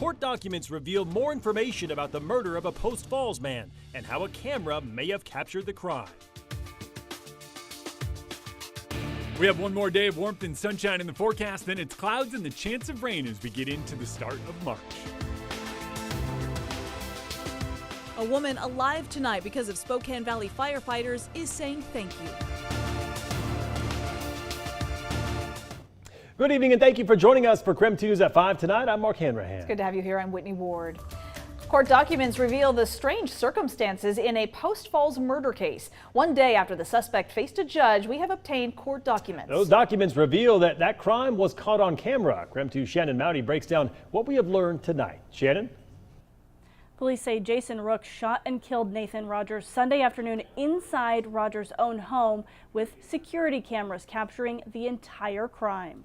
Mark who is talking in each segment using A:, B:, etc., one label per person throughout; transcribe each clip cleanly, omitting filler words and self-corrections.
A: Court documents reveal more information about the murder of a Post Falls man and how a camera may have captured the crime.
B: We have one more day of warmth and sunshine in the forecast, then it's clouds and the chance of rain as we get into the start of March.
C: A woman alive tonight because of Spokane Valley firefighters is saying thank you.
D: Good evening and thank you for joining us for KREM 2's at 5 tonight. I'm Mark Hanrahan.
E: It's good to have you here. I'm Whitney Ward. Court documents reveal the strange circumstances in a Post Falls murder case. One day after the suspect faced a judge, we have obtained court documents.
D: Those documents reveal that crime was caught on camera. KREM 2's Shannon Mowdy breaks down what we have learned tonight. Shannon?
F: Police say Jason Rook shot and killed Nathan Rogers Sunday afternoon inside Rogers' own home, with security cameras capturing the entire crime.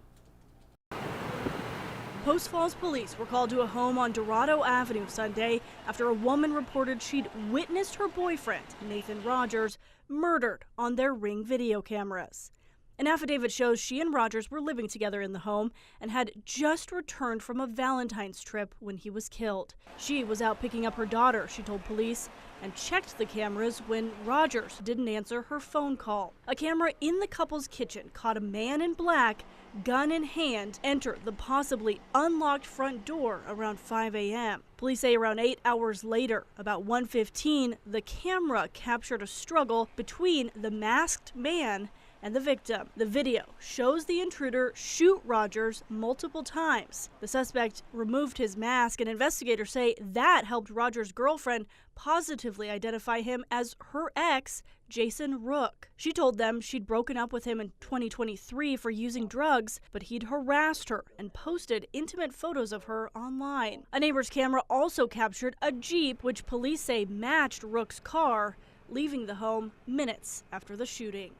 F: Post Falls police were called to a home on Dorado Avenue Sunday after a woman reported she'd witnessed her boyfriend, Nathan Rogers, murdered on their Ring video cameras. An affidavit shows she and Rogers were living together in the home and had just returned from a Valentine's trip when he was killed. She was out picking up her daughter, she told police, and checked the cameras when Rogers didn't answer her phone call. A camera in the couple's kitchen caught a man in black, gun in hand, enter the possibly unlocked front door around 5 a.m. Police say around 8 hours later, about 1:15, the camera captured a struggle between the masked man and the victim. The video shows the intruder shoot Rogers multiple times. The suspect removed his mask, and investigators say that helped Rogers' girlfriend positively identify him as her ex, Jason Rook. She told them she'd broken up with him in 2023 for using drugs, but he'd harassed her and posted intimate photos of her online. A neighbor's camera also captured a Jeep, which police say matched Rook's car, leaving the home minutes after the shooting.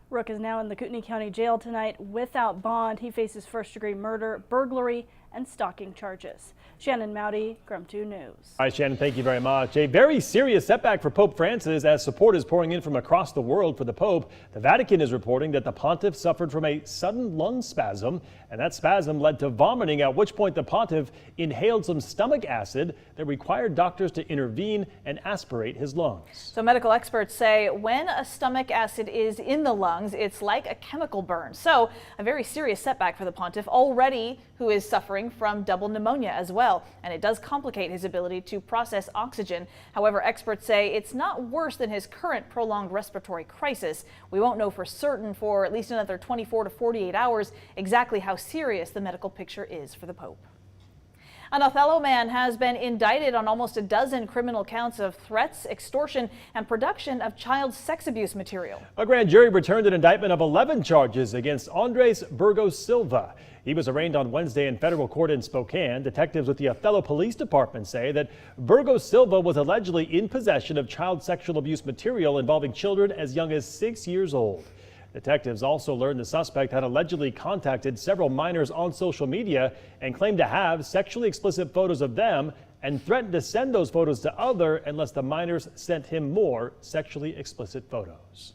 F: Rook is now in the Kootenai County Jail tonight without bond. He faces first-degree murder, burglary, and stalking charges. Shannon Mowdy, KREM 2 News.
D: All right, Shannon, thank you very much. A very serious setback for Pope Francis as support is pouring in from across the world for the Pope. The Vatican is reporting that the pontiff suffered from a sudden lung spasm, and that spasm led to vomiting, at which point the pontiff inhaled some stomach acid that required doctors to intervene and aspirate his lungs.
E: So medical experts say when a stomach acid is in the lungs, it's like a chemical burn. So a very serious setback for the pontiff already, who is suffering from double pneumonia as well. And it does complicate his ability to process oxygen. However, experts say it's not worse than his current prolonged respiratory crisis. We won't know for certain for at least another 24 to 48 hours exactly how serious the medical picture is for the Pope. An Othello man has been indicted on almost a dozen criminal counts of threats, extortion, and production of child sex abuse material.
D: A grand jury returned an indictment of 11 charges against Andres Burgos Silva. He was arraigned on Wednesday in federal court in Spokane. Detectives with the Othello Police Department say that Burgos Silva was allegedly in possession of child sexual abuse material involving children as young as 6 years old. Detectives also learned the suspect had allegedly contacted several minors on social media and claimed to have sexually explicit photos of them and threatened to send those photos to others unless the minors sent him more sexually explicit photos.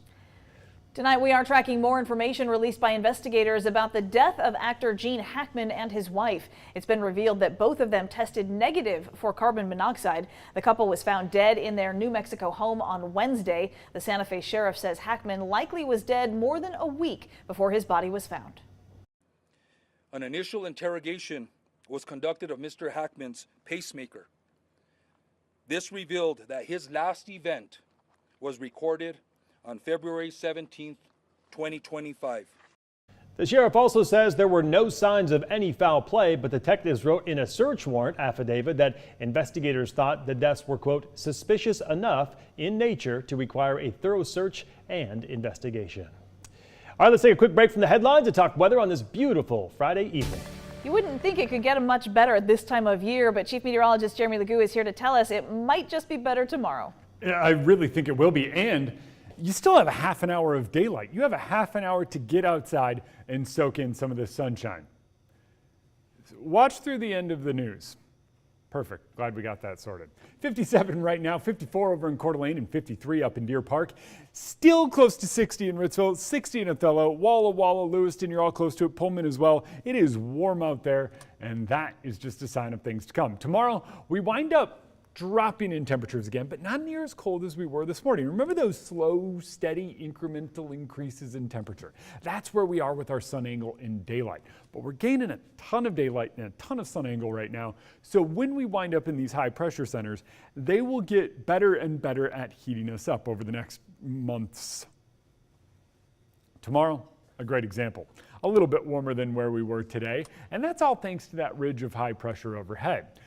E: Tonight we are tracking more information released by investigators about the death of actor Gene Hackman and his wife. It's been revealed that both of them tested negative for carbon monoxide. The couple was found dead in their New Mexico home on Wednesday. The Santa Fe sheriff says Hackman likely was dead more than a week before his body was found.
G: An initial interrogation was conducted of Mr. Hackman's pacemaker. This revealed that his last event was recorded on February 17th, 2025.
D: The sheriff also says there were no signs of any foul play, but detectives wrote in a search warrant affidavit that investigators thought the deaths were, quote, suspicious enough in nature to require a thorough search and investigation. All right, let's take a quick break from the headlines to talk weather on this beautiful Friday evening.
E: You wouldn't think it could get much better at this time of year, but Chief Meteorologist Jeremy Legoo is here to tell us it might just be better tomorrow.
B: I really think it will be, and you still have a half an hour of daylight. You have a half an hour to get outside and soak in some of the sunshine. Watch through the end of the news. Perfect. Glad we got that sorted. 57 right now, 54 over in Coeur d'Alene, and 53 up in Deer Park. Still close to 60 in Ritzville, 60 in Othello, Walla Walla, Lewiston, you're all close to it, Pullman as well. It is warm out there, and that is just a sign of things to come. Tomorrow, we wind up dropping in temperatures again, but not near as cold as we were this morning. Remember those slow, steady, incremental increases in temperature? That's where we are with our sun angle in daylight. But we're gaining a ton of daylight and a ton of sun angle right now. So when we wind up in these high pressure centers, they will get better and better at heating us up over the next months. Tomorrow, a great example. A little bit warmer than where we were today, and that's all thanks to that ridge of high pressure overhead.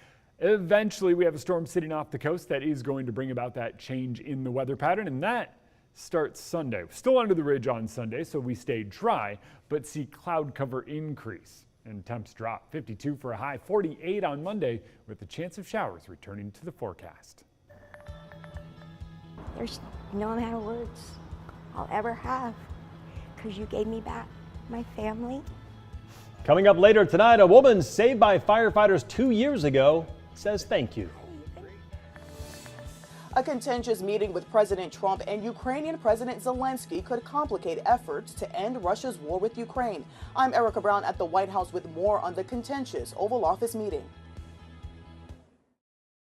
B: Eventually, we have a storm sitting off the coast that is going to bring about that change in the weather pattern, and that starts Sunday. Still under the ridge on Sunday, so we stay dry, but see cloud cover increase and temps drop. 52 for a high, 48 on Monday, with the chance of showers returning to the forecast.
H: There's no amount of words I'll ever have, because you gave me back my family.
D: Coming up later tonight, a woman saved by firefighters 2 years ago says thank you.
I: A contentious meeting with President Trump and Ukrainian President Zelensky could complicate efforts to end Russia's war with Ukraine. I'm Erica Brown at the White House with more on the contentious Oval Office meeting.